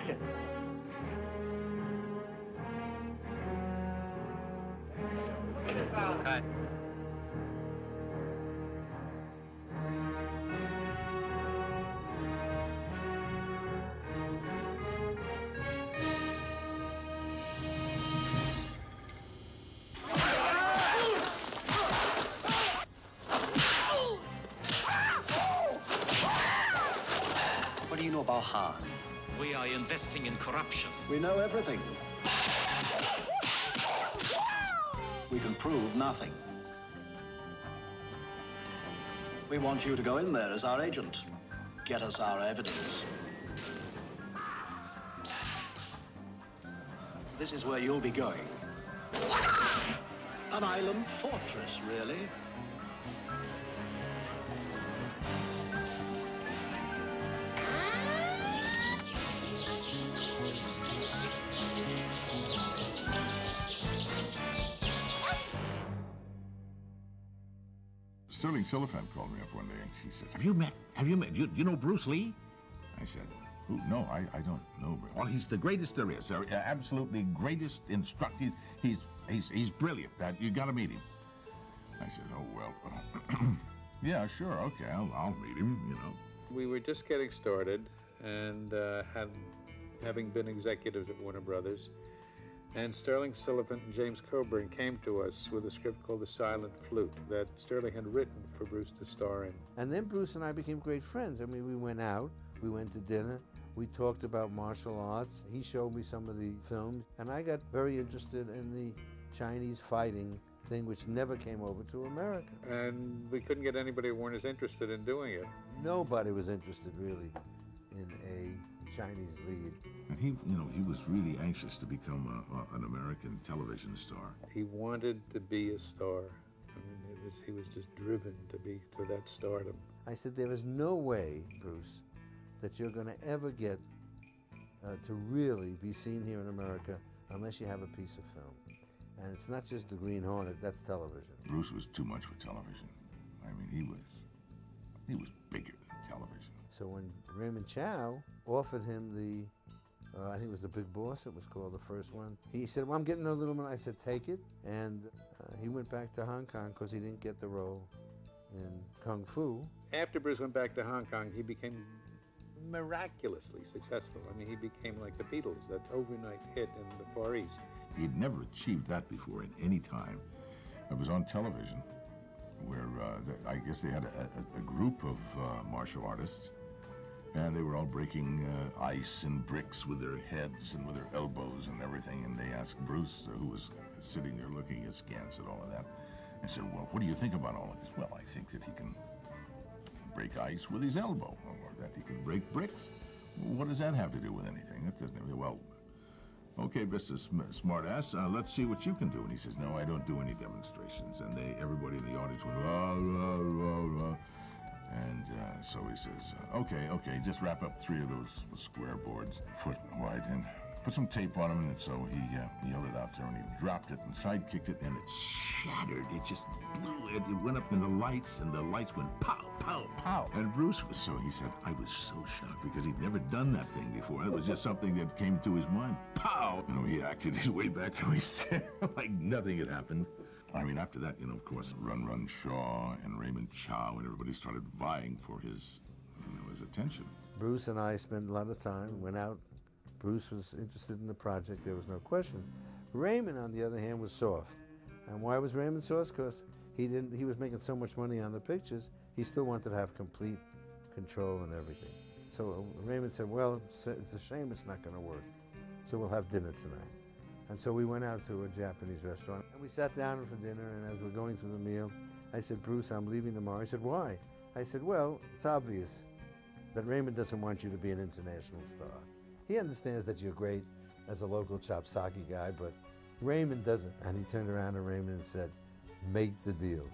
Action! Cut. What do you know about Han? We are investing in corruption. We know everything. We can prove nothing. We want you to go in there as our agent. Get us our evidence. This is where you'll be going. An island fortress, really. Sterling Silliphant called me up one day and she says, Have you met, you know Bruce Lee? I said, who? No, I don't know Bruce. Well, he's the greatest there is. Absolutely greatest instructor. He's brilliant. You got to meet him. I said, oh, well, yeah, sure, okay, I'll meet him, you know. We were just getting started and having been executives at Warner Brothers. And Sterling Silliphant and James Coburn came to us with a script called The Silent Flute that Sterling had written for Bruce to star in. And then Bruce and I became great friends. I mean, we went out, we went to dinner, we talked about martial arts. He showed me some of the films, and I got very interested in the Chinese fighting thing, which never came over to America. And we couldn't get anybody at Warner's interested in doing it. Nobody was interested, really, in a Chinese lead. And he was really anxious to become an American television star. He wanted to be a star. I mean, he was just driven to that stardom. I said, there is no way, Bruce, that you're going to ever get to really be seen here in America unless you have a piece of film. And it's not just the Green Hornet, that's television. Bruce was too much for television. I mean, he was bigger than television. So when Raymond Chow offered him the, I think it was The Big Boss, it was called, the first one, he said, well, I'm getting a little one. I said, take it. And he went back to Hong Kong because he didn't get the role in Kung Fu. After Bruce went back to Hong Kong, he became miraculously successful. I mean, he became like the Beatles, that overnight hit in the Far East. He'd never achieved that before in any time. It was on television where I guess they had a group of martial artists, and they were all breaking ice and bricks with their heads and with their elbows and everything. And they asked Bruce, who was sitting there looking askance at all of that, and said, well, what do you think about all of this? Well, I think that he can break ice with his elbow, or that he can break bricks. Well, what does that have to do with anything? That doesn't, well, okay, Mr. Smartass, let's see what you can do. And he says, no, I don't do any demonstrations. And everybody in the audience went, rah, rah, rah, rah. And so he says, okay, just wrap up 3 of those square boards, foot wide, and put some tape on them. And so he held it out there, and he dropped it and side-kicked it, and it shattered. It just blew. It went up in the lights, and the lights went pow, pow, pow. And Bruce was he said, I was so shocked because he'd never done that thing before. It was just something that came to his mind. Pow! He acted his way back to his chair like nothing had happened. I mean, after that, of course, Run Shaw and Raymond Chow and everybody started vying for his attention. Bruce and I spent a lot of time, went out. Bruce was interested in the project, there was no question. Raymond, on the other hand, was soft. And why was Raymond soft? Because he was making so much money on the pictures, he still wanted to have complete control and everything. So Raymond said, well, it's a shame it's not going to work, so we'll have dinner tonight. And so we went out to a Japanese restaurant, and we sat down for dinner, and as we're going through the meal, I said, Bruce, I'm leaving tomorrow. He said, why? I said, well, it's obvious that Raymond doesn't want you to be an international star. He understands that you're great as a local chopsaki guy, but Raymond doesn't. And he turned around to Raymond and said, make the deal.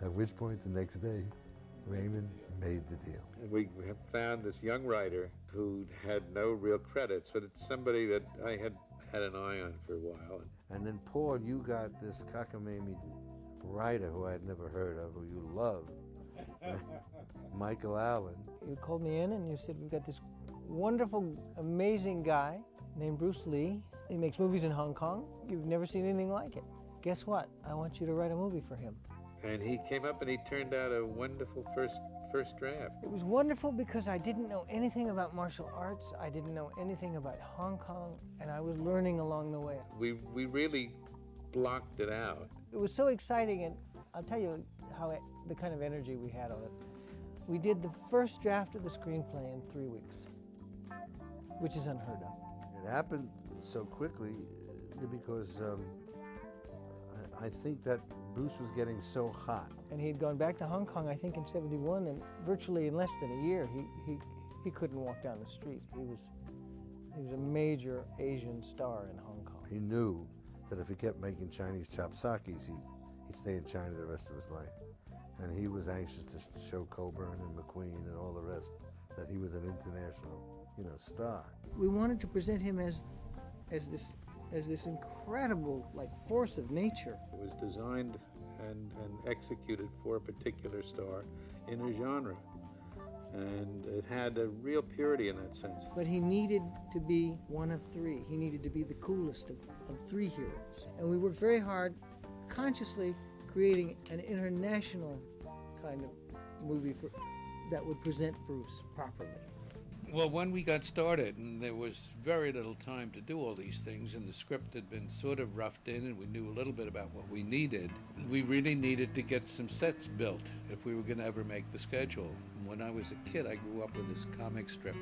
At which point, the next day, Raymond made the deal. We have found this young writer who had no real credits, but it's somebody that I had an eye on for a while. And then, Paul, you got this cockamamie writer who I had never heard of, who you love, Michael Allen. You called me in and you said, we've got this wonderful, amazing guy named Bruce Lee. He makes movies in Hong Kong. You've never seen anything like it. Guess what? I want you to write a movie for him. And he came up and he turned out a wonderful first draft. It was wonderful because I didn't know anything about martial arts. I didn't know anything about Hong Kong, and I was learning along the way. We really blocked it out. It was so exciting, and I'll tell you the kind of energy we had on it. We did the first draft of the screenplay in 3 weeks, which is unheard of. It happened so quickly because I think that Bruce was getting so hot. And he had gone back to Hong Kong, I think, in '71, and virtually in less than a year, he couldn't walk down the street. He was a major Asian star in Hong Kong. He knew that if he kept making Chinese chopsakis, he'd stay in China the rest of his life. And he was anxious to show Coburn and McQueen and all the rest that he was an international, star. We wanted to present him as this incredible force of nature. It was designed and executed for a particular star in a genre. And it had a real purity in that sense. But he needed to be one of three. He needed to be the coolest of three heroes. And we worked very hard, consciously creating an international kind of movie that would present Bruce properly. Well, when we got started, and there was very little time to do all these things, and the script had been sort of roughed in, and we knew a little bit about what we needed, we really needed to get some sets built if we were going to ever make the schedule. When I was a kid, I grew up with this comic strip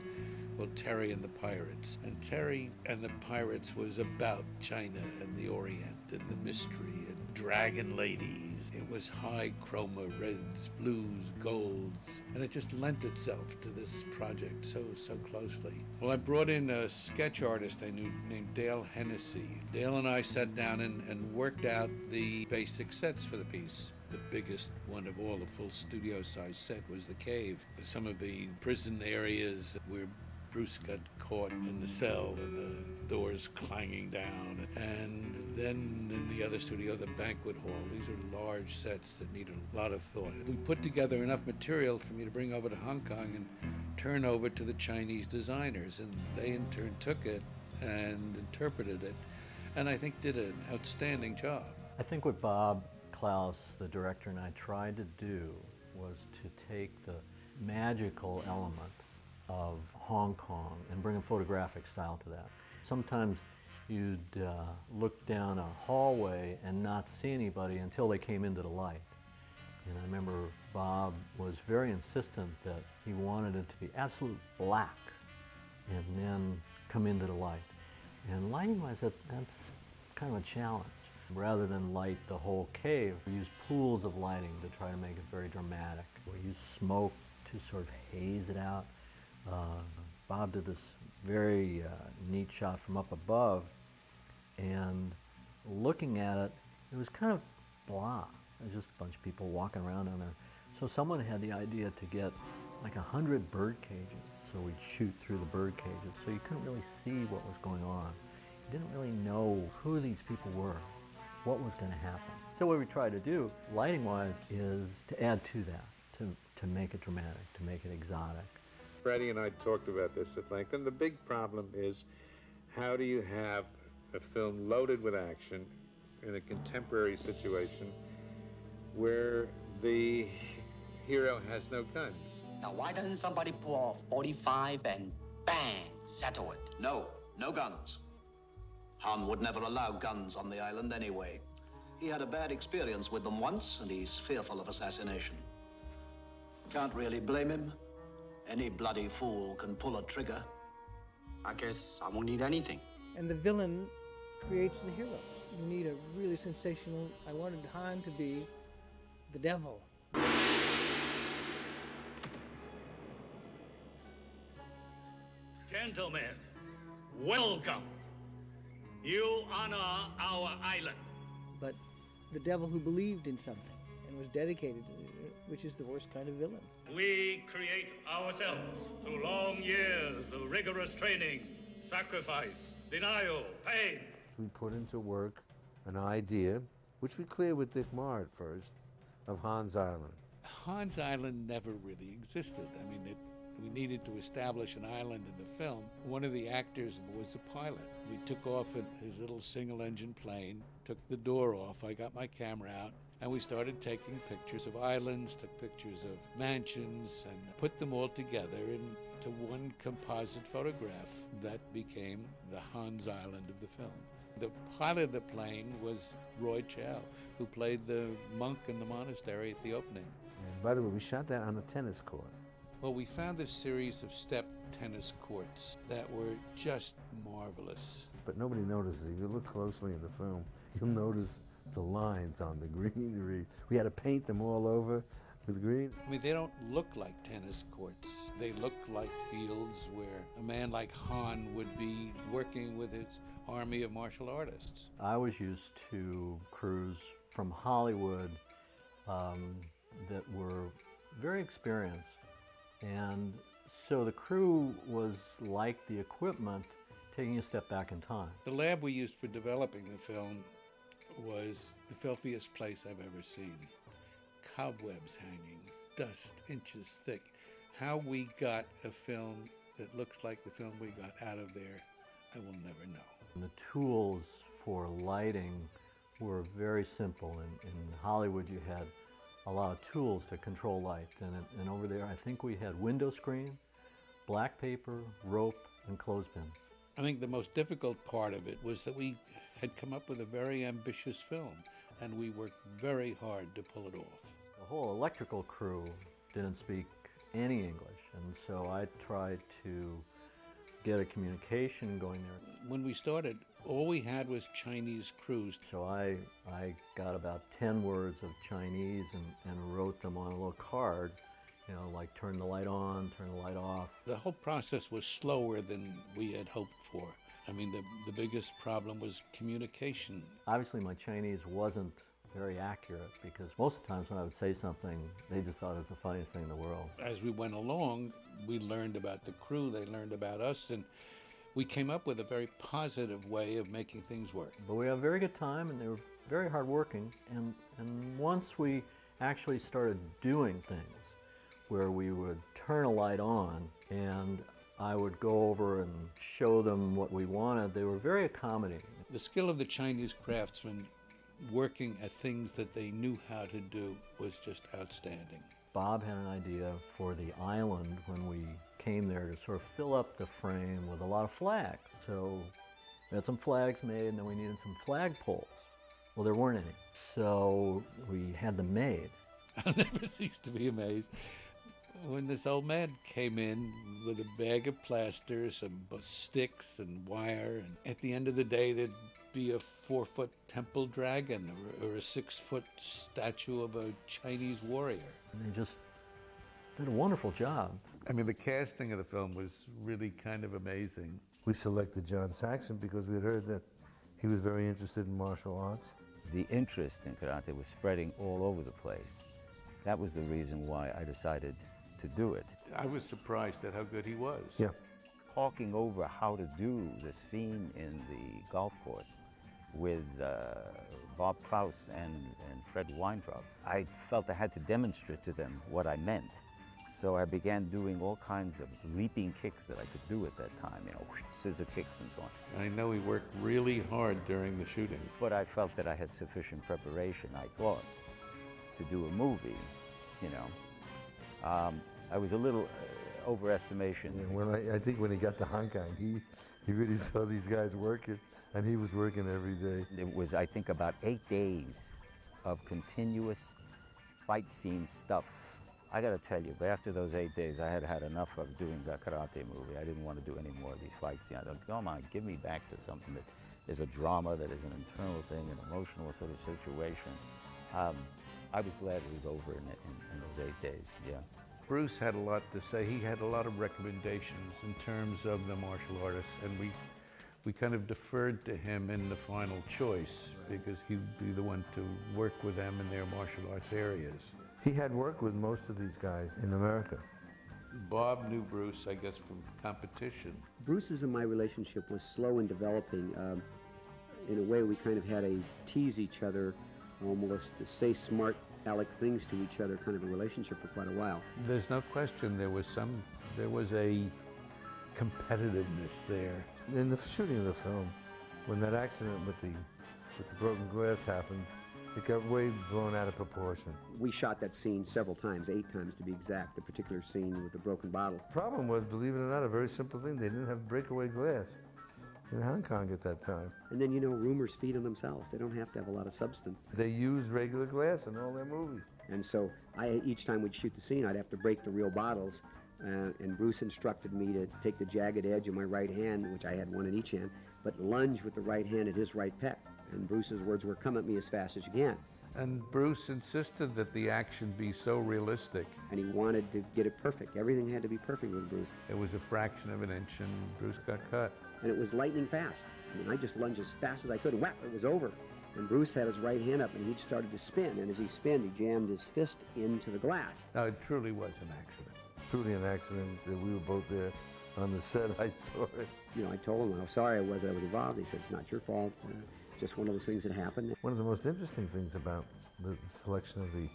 called Terry and the Pirates. And Terry and the Pirates was about China and the Orient and the mystery and dragon ladies. It was high chroma reds, blues, golds, and it just lent itself to this project so closely. Well, I brought in a sketch artist I knew named Dale Hennessy. Dale and I sat down and worked out the basic sets for the piece. The biggest one of all, a full studio-sized set, was the cave. Some of the prison areas where Bruce got caught in the cell and the doors clanging down. And then in the other studio, the banquet hall. These are large sets that needed a lot of thought. We put together enough material for me to bring over to Hong Kong and turn over to the Chinese designers. And they in turn took it and interpreted it, and I think did an outstanding job. I think what Bob Klaus, the director, and I tried to do was to take the magical element of Hong Kong and bring a photographic style to that. Sometimes you'd look down a hallway and not see anybody until they came into the light. And I remember Bob was very insistent that he wanted it to be absolute black and then come into the light. And lighting-wise, that's kind of a challenge. Rather than light the whole cave, we use pools of lighting to try to make it very dramatic. We use smoke to sort of haze it out. Bob did this very neat shot from up above, and looking at it, it was kind of blah. It was just a bunch of people walking around down there. So someone had the idea to get like 100 bird cages. So we'd shoot through the bird cages, so you couldn't really see what was going on. You didn't really know who these people were, what was going to happen. So what we try to do, lighting-wise, is to add to that, to make it dramatic, to make it exotic. Freddie and I talked about this at length, and the big problem is how do you have a film loaded with action in a contemporary situation where the hero has no guns? Now, why doesn't somebody pull off 45 and bang, settle it? No guns. Han would never allow guns on the island anyway. He had a bad experience with them once, and he's fearful of assassination. Can't really blame him. Any bloody fool can pull a trigger. I guess I won't need anything. And the villain creates the hero. You need a really sensational, I wanted Han to be the devil. Gentlemen, welcome. You honor our island. But the devil who believed in something and was dedicated to it, which is the worst kind of villain. We create ourselves through long years of rigorous training, sacrifice, denial, pain. We put into work an idea, which we cleared with Dick Marr at first, of Hans Island. Hans Island never really existed. I mean, it We needed to establish an island in the film. One of the actors was a pilot. We took off in his little single-engine plane, took the door off, I got my camera out, and we started taking pictures of islands, took pictures of mansions, and put them all together into one composite photograph that became the Hans Island of the film. The pilot of the plane was Roy Chow, who played the monk in the monastery at the opening. And by the way, we shot that on a tennis court. Well, we found a series of step tennis courts that were just marvelous. But nobody notices. If you look closely in the film, you'll notice the lines on the greenery. We had to paint them all over with green. I mean, they don't look like tennis courts. They look like fields where a man like Han would be working with his army of martial artists. I was used to crews from Hollywood that were very experienced. And so the crew was like the equipment taking a step back in time. The lab we used for developing the film was the filthiest place I've ever seen. Cobwebs hanging, dust inches thick. How we got a film that looks like the film we got out of there, I will never know. And the tools for lighting were very simple. In Hollywood, you had a lot of tools to control light. And over there, I think we had window screen, black paper, rope, and clothespins. I think the most difficult part of it was that we had come up with a very ambitious film, and we worked very hard to pull it off. The whole electrical crew didn't speak any English, and so I tried to get a communication going there. When we started, all we had was Chinese crews. So I got about 10 words of Chinese and wrote them on a little card, you know, like turn the light on, turn the light off. The whole process was slower than we had hoped for. I mean, the biggest problem was communication. Obviously, my Chinese wasn't very accurate because most of the times when I would say something, they just thought it was the funniest thing in the world. As we went along, we learned about the crew, they learned about us, and we came up with a very positive way of making things work. But we had a very good time, and they were very hardworking. And once we actually started doing things where we would turn a light on and I would go over and show them what we wanted, they were very accommodating. The skill of the Chinese craftsmen working at things that they knew how to do was just outstanding. Bob had an idea for the island when we came there to sort of fill up the frame with a lot of flags. So we had some flags made, and then we needed some flag poles. Well, there weren't any. So we had them made. I'll never cease to be amazed when this old man came in with a bag of plaster, some sticks and wire, and at the end of the day there'd be a 4-foot temple dragon or a 6-foot statue of a Chinese warrior. And they just did a wonderful job. I mean, the casting of the film was really kind of amazing. We selected John Saxon because we had heard that he was very interested in martial arts. The interest in karate was spreading all over the place. That was the reason why I decided to do it. I was surprised at how good he was. Yeah. Talking over how to do the scene in the golf course with Bob Klaus and Fred Weintraub, I felt I had to demonstrate to them what I meant. So I began doing all kinds of leaping kicks that I could do at that time, you know, scissor kicks and so on. I know he worked really hard during the shooting. But I felt that I had sufficient preparation, I thought, to do a movie, you know. I was a little overestimation. Yeah, I think when he got to Hong Kong, he really saw these guys working, and he was working every day. It was, I think, about 8 days of continuous fight scene stuff. I got to tell you, but after those 8 days, I had had enough of doing a karate movie. I didn't want to do any more of these fight scenes. I thought, come on, give me back to something that is a drama, that is an internal thing, an emotional sort of situation. I was glad it was over in those 8 days, yeah. Bruce had a lot to say. He had a lot of recommendations in terms of the martial artists, and we kind of deferred to him in the final choice because he'd be the one to work with them in their martial arts areas. He had worked with most of these guys in America. Bob knew Bruce, I guess, from competition. Bruce's and my relationship was slow in developing. In a way, we kind of had a tease each other, almost to say smart aleck things to each other kind of a relationship for quite a while. There's no question there was some There was a competitiveness there. In the shooting of the film, when that accident with the broken glass happened, it got way blown out of proportion. We shot that scene several times, 8 times to be exact, the particular scene with the broken bottles. The problem was, believe it or not, a very simple thing. They didn't have breakaway glass in Hong Kong at that time. And then, you know, rumors feed on themselves. They don't have to have a lot of substance. They used regular glass in all their movies. And so each time we'd shoot the scene, I'd have to break the real bottles. And Bruce instructed me to take the jagged edge of my right hand, which I had one in each hand, but lunge with the right hand at his right pec. And Bruce's words were, "Come at me as fast as you can." And Bruce insisted that the action be so realistic. And he wanted to get it perfect. Everything had to be perfect with Bruce. It was a fraction of an inch and Bruce got cut. And it was lightning fast. I mean, I just lunged as fast as I could, and whap, it was over. And Bruce had his right hand up, and he started to spin. And as he spun, he jammed his fist into the glass. Now, it truly was an accident. Truly an accident. We were both there on the set. I saw it. You know, I told him how sorry I was involved. He said, "It's not your fault. Just one of those things that happened." One of the most interesting things about the selection of the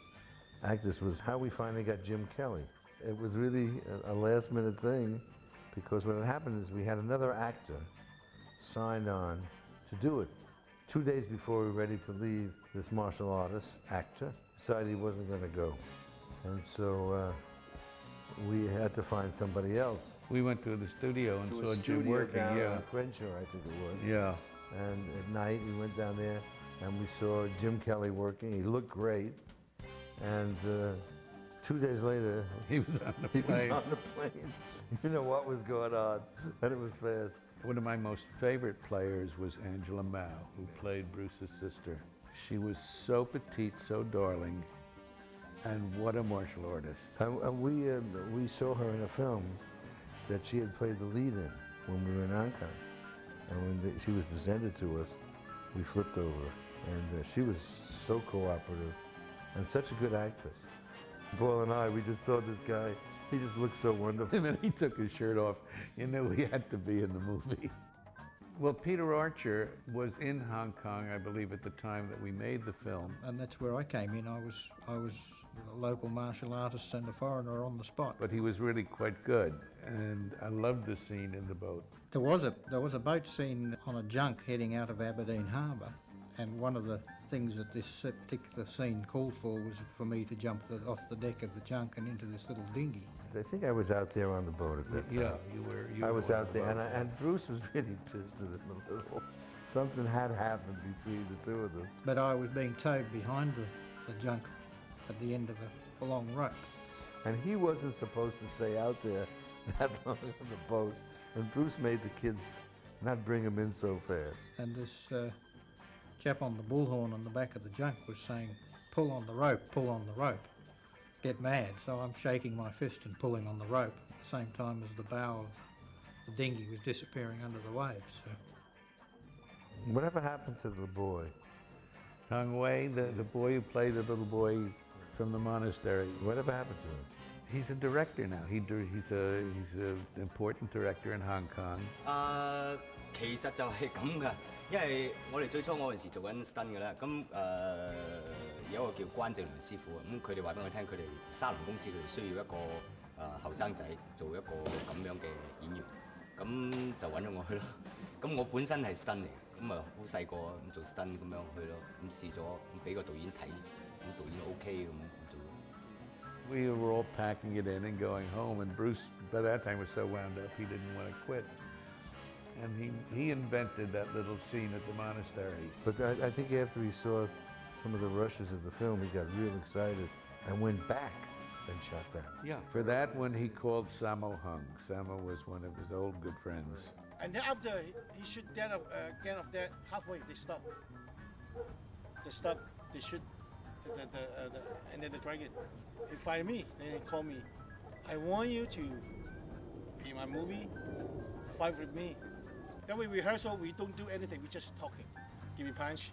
actors was how we finally got Jim Kelly. It was really a last-minute thing, because what had happened is we had another actor signed on to do it. 2 days before we were ready to leave, this martial artist actor decided he wasn't going to go. And so we had to find somebody else. We went to the studio and saw Jim working. Yeah, Crenshaw, I think it was. Yeah. And at night we went down there and we saw Jim Kelly working. He looked great. And 2 days later, he was on the plane. You know what was going on, and it was fast. One of my most favorite players was Angela Mao, who played Bruce's sister. She was so petite, so darling, and what a martial artist. And we saw her in a film that she had played the lead in when we were in Hong Kong. And when she was presented to us, we flipped over. And she was so cooperative and such a good actress. Paul and I, we just saw this guy. He just looked so wonderful. And then he took his shirt off. You knew he had to be in the movie. Well, Peter Archer was in Hong Kong, I believe, at the time that we made the film. And that's where I came in. I was a local martial artist and a foreigner on the spot. But he was really quite good, and I loved the scene in the boat. There was a boat scene on a junk heading out of Aberdeen Harbour, and one of the things that this particular scene called for was for me to jump off the deck of the junk and into this little dinghy. I think I was out there on the boat at that time. Yeah, you were. I was out there, and Bruce was really pissed at him a little. Something had happened between the two of them. But I was being towed behind the junk at the end of a long rope. And he wasn't supposed to stay out there that long on the boat, and Bruce made the kids not bring him in so fast. And this chap on the bullhorn on the back of the junk was saying, "Pull on the rope, pull on the rope." Get mad. So I'm shaking my fist and pulling on the rope at the same time as the bow of the dinghy was disappearing under the waves. So. Whatever happened to the boy? Tong Wei, the boy who played the little boy from the monastery. Whatever happened to him? He's a director now. He's an important director in Hong Kong. 其實就係咁噶，因為我哋最初嗰陣時做緊 stunt 噶啦，咁有一個叫關正良師傅，咁佢哋話俾我聽，佢哋沙龍公司佢哋需要一個後生仔做一個咁樣嘅演員，咁就揾咗我去咯。咁我本身係 stunt 嚟嘅，咁啊好細個咁做 stunt 咁樣去咯，咁試咗，咁俾個導演睇，咁導演 OK 咁做。We were all packing it in and going home, and Bruce, by that time, was so wound up he didn't want to quit. And he invented that little scene at the monastery. But I think after he saw some of the rushes of the film, he got real excited and went back and shot that. Yeah. For that one, he called Sammo Hung. Sammo was one of his old good friends. And after he shoot again of that, halfway they stop. They stop. They shoot and then the dragon. He find me. Then he call me. I want you to be in my movie. Fight with me. Then we rehearsal. We don't do anything. We just talking. Give me punch.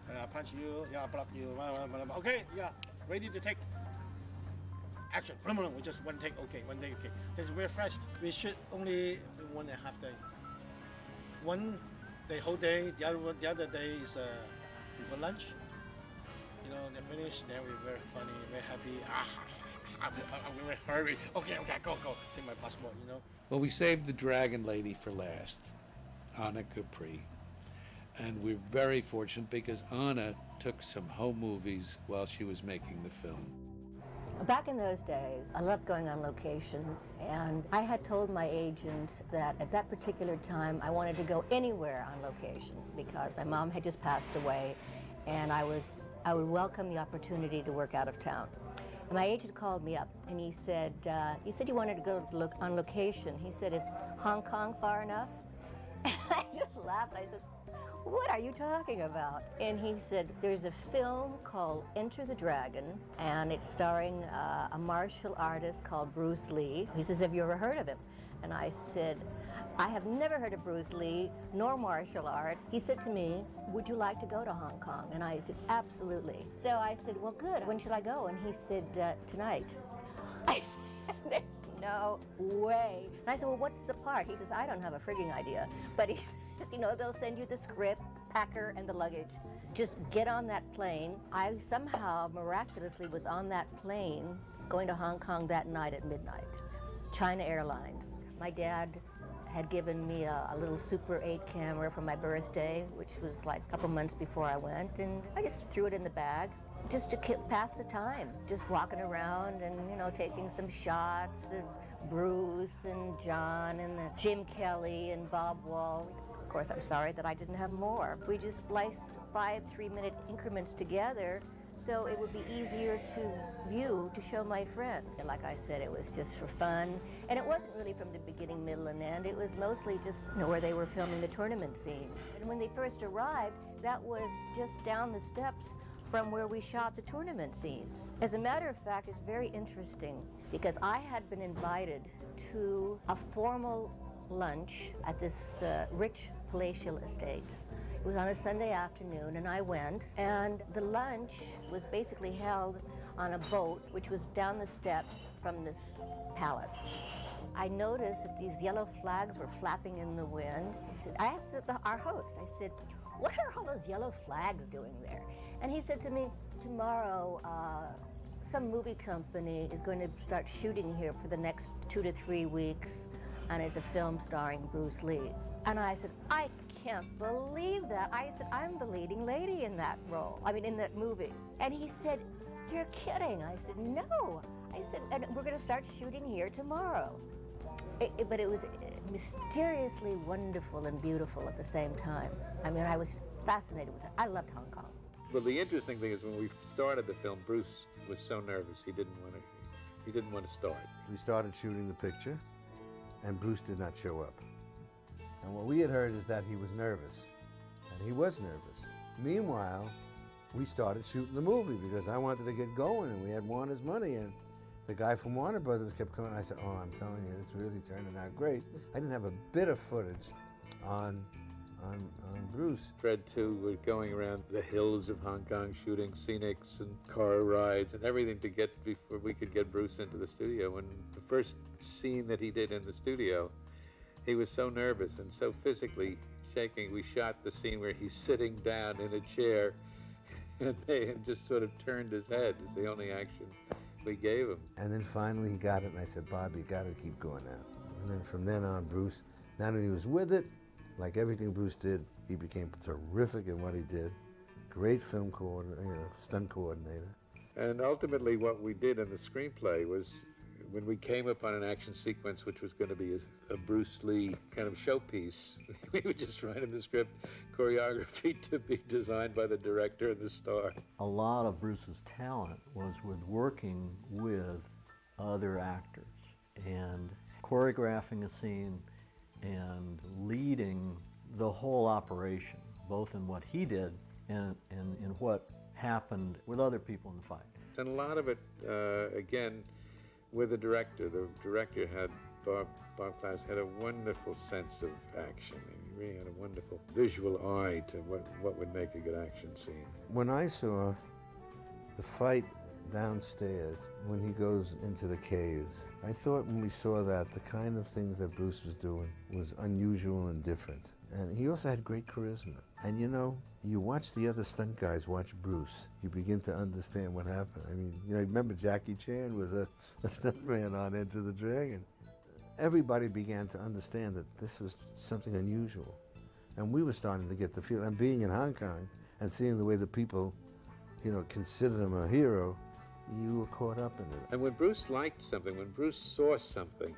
I punch you. Yeah, block you. Okay. Yeah. Ready to take action. We just one take. Okay. One take. Okay. This is very fast. We shoot only 1.5 days. One day whole day. The other day is before lunch. You know, they finish. Then we're very funny, very happy. I'm going to hurry. Okay, go. Take my passport, you know. Well, we saved the dragon lady for last, Anna Capri. And we're very fortunate because Anna took some home movies while she was making the film. Back in those days, I loved going on location, and I had told my agent that at that particular time I wanted to go anywhere on location because my mom had just passed away, and I would welcome the opportunity to work out of town. And my agent called me up, and he said, you said you wanted to go on location. He said, is Hong Kong far enough? And I just laughed. I said, what are you talking about? And he said, there's a film called Enter the Dragon, and it's starring a martial artist called Bruce Lee. He says, have you ever heard of him? And I said, I have never heard of Bruce Lee, nor martial arts. He said to me, would you like to go to Hong Kong? And I said, absolutely. So I said, well, good. When should I go? And he said, tonight. I said, no way. And I said, well, what's the part? He says, I don't have a frigging idea. But he says, you know, they'll send you the script, packer, and the luggage. Just get on that plane. I somehow miraculously was on that plane going to Hong Kong that night at midnight. China Airlines. My dad had given me a little Super 8 camera for my birthday, which was like a couple months before I went, and I just threw it in the bag just to pass the time, just walking around and, you know, taking some shots of Bruce and John and Jim Kelly and Bob Wall. Of course, I'm sorry that I didn't have more. We just spliced 5 3-minute increments together so it would be easier to view, to show my friends. And like I said, it was just for fun. And it wasn't really from the beginning, middle, and end. It was mostly just, you know, where they were filming the tournament scenes. And when they first arrived, that was just down the steps from where we shot the tournament scenes. As a matter of fact, it's very interesting because I had been invited to a formal lunch at this rich palatial estate. It was on a Sunday afternoon, and I went, and the lunch was basically held on a boat, which was down the steps from this palace. I noticed that these yellow flags were flapping in the wind. I asked our host, I said, what are all those yellow flags doing there? And he said to me, tomorrow, some movie company is going to start shooting here for the next 2 to 3 weeks, and it's a film starring Bruce Lee. And I said, I can't believe that. I said, I'm the leading lady in that role, in that movie. And he said, you're kidding. I said, no. I said, and we're going to start shooting here tomorrow. But it was mysteriously wonderful and beautiful at the same time. I was fascinated with it. I loved Hong Kong. Well, the interesting thing is when we started the film, Bruce was so nervous he didn't want to start. We started shooting the picture, and Bruce did not show up. And what we had heard is that he was nervous, and he was nervous. Meanwhile, we started shooting the movie because I wanted to get going, and we had Warner's money, and the guy from Warner Brothers kept coming. I said, oh, I'm telling you, it's really turning out great. I didn't have a bit of footage on Bruce. Fred, too, was going around the hills of Hong Kong shooting scenics and car rides and everything before we could get Bruce into the studio. And the first scene that he did in the studio, he was so nervous and so physically shaking. We shot the scene where he's sitting down in a chair and just sort of turned his head. It's the only action we gave him. And then finally he got it, and I said, Bob, you got to keep going now. And then from then on, Bruce, not only was with it, like everything Bruce did, he became terrific in what he did. Great film coordinator, stunt coordinator. And ultimately what we did in the screenplay was when we came upon an action sequence which was going to be a Bruce Lee kind of showpiece, we would just write in the script choreography to be designed by the director and the star. A lot of Bruce's talent was with working with other actors and choreographing a scene and leading the whole operation, both in what he did and in what happened with other people in the fight. And a lot of it, again, with the director. The director had, Bob Klaus had a wonderful sense of action. He really had a wonderful visual eye to what would make a good action scene. When I saw the fight downstairs, when he goes into the caves, I thought when we saw that, the kind of things that Bruce was doing was unusual and different. And he also had great charisma. And you know, you watch the other stunt guys watch Bruce, you begin to understand what happened. I mean, you know, remember Jackie Chan was a stuntman on Enter the Dragon. Everybody began to understand that this was something unusual. And we were starting to get the feel, and being in Hong Kong and seeing the way the people, you know, considered him a hero, you were caught up in it. And when Bruce liked something, when Bruce saw something,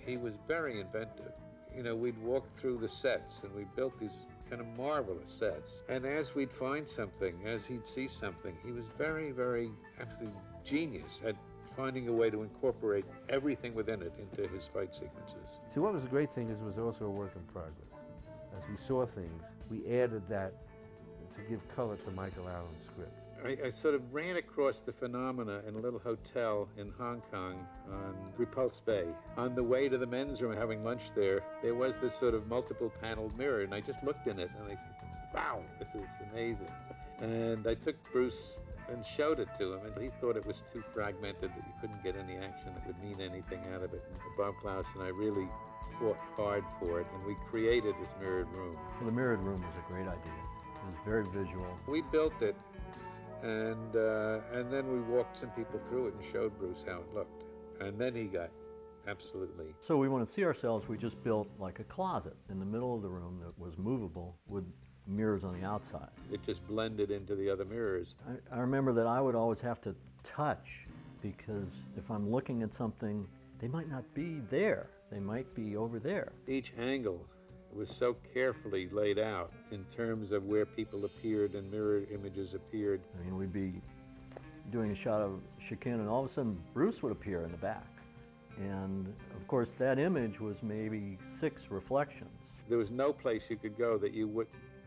he was very inventive. You know, we'd walk through the sets and we built these kind of marvelous sets. And as we'd find something, as he'd see something, he was very, very actually genius at finding a way to incorporate everything within it into his fight sequences. See, what was the great thing is it was also a work in progress. As we saw things, we added that to give color to Michael Allen's script. I sort of ran across the phenomena in a little hotel in Hong Kong on Repulse Bay. On the way to the men's room having lunch there was this sort of multiple paneled mirror, and I just looked in it and I said, wow, this is amazing. And I took Bruce and showed it to him, and he thought it was too fragmented, that you couldn't get any action that would mean anything out of it. And Bob Klaus and I really fought hard for it, and we created this mirrored room. Well, the mirrored room was a great idea. It was very visual. We built it, and then we walked some people through it and showed Bruce how it looked. And then he got absolutely... So we want to see ourselves, we just built like a closet in the middle of the room that was movable with mirrors on the outside. It just blended into the other mirrors. I remember that I would always have to touch, because if I'm looking at something, they might not be there. They might be over there. Each angle was so carefully laid out in terms of where people appeared and mirror images appeared. I mean, we'd be doing a shot of Chacun, and all of a sudden Bruce would appear in the back. And of course, that image was maybe 6 reflections. There was no place you could go that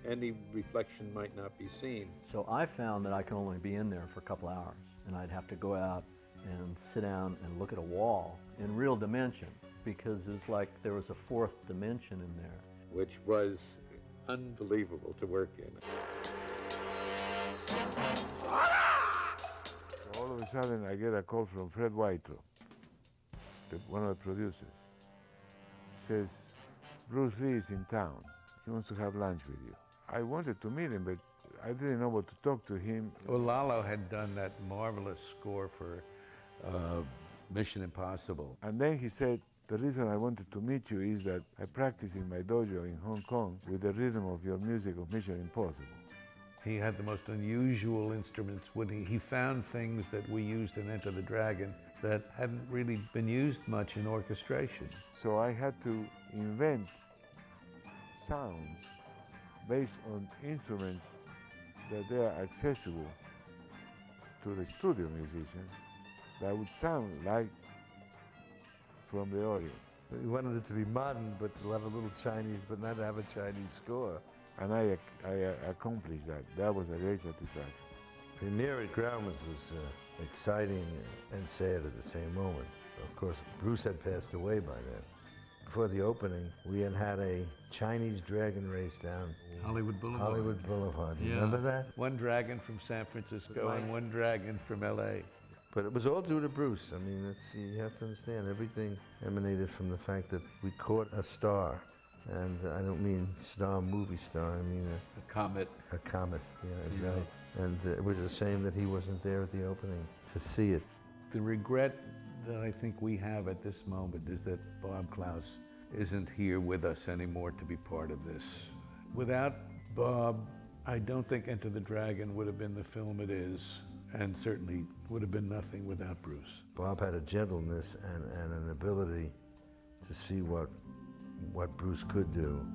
any reflection might not be seen. So I found that I could only be in there for a couple hours, and I'd have to go out and sit down and look at a wall in real dimension, because it was like there was a 4th dimension in there. Which was unbelievable to work in. All of a sudden, I get a call from Fred Whitelaw, one of the producers. He says, Bruce Lee is in town. He wants to have lunch with you. I wanted to meet him, but I didn't know what to talk to him. Well, Lalo had done that marvelous score for Mission Impossible. And then he said, the reason I wanted to meet you is that I practice in my dojo in Hong Kong with the rhythm of your music of Mission Impossible. He had the most unusual instruments. When he found things that we used in Enter the Dragon that hadn't really been used much in orchestration. So I had to invent sounds based on instruments that they are accessible to the studio musicians that would sound like from the Orient. We wanted it to be modern, but to have a little Chinese, but not have a Chinese score. And I accomplished that. That was a great satisfaction. Premiere at Grauman's was exciting and sad at the same moment. Of course, Bruce had passed away by then. Before the opening, we had a Chinese dragon race down Hollywood Boulevard. Hollywood Boulevard. You remember that? One dragon from San Francisco and one dragon from L.A. But it was all due to Bruce. I mean, you have to understand, everything emanated from the fact that we caught a star. And I don't mean star, movie star, I mean a comet. A comet, yeah, right. And it was a shame that he wasn't there at the opening to see it. The regret that I think we have at this moment is that Bob Klaus isn't here with us anymore to be part of this. Without Bob, I don't think Enter the Dragon would have been the film it is, and certainly would have been nothing without Bruce. Bob had a gentleness and an ability to see what Bruce could do.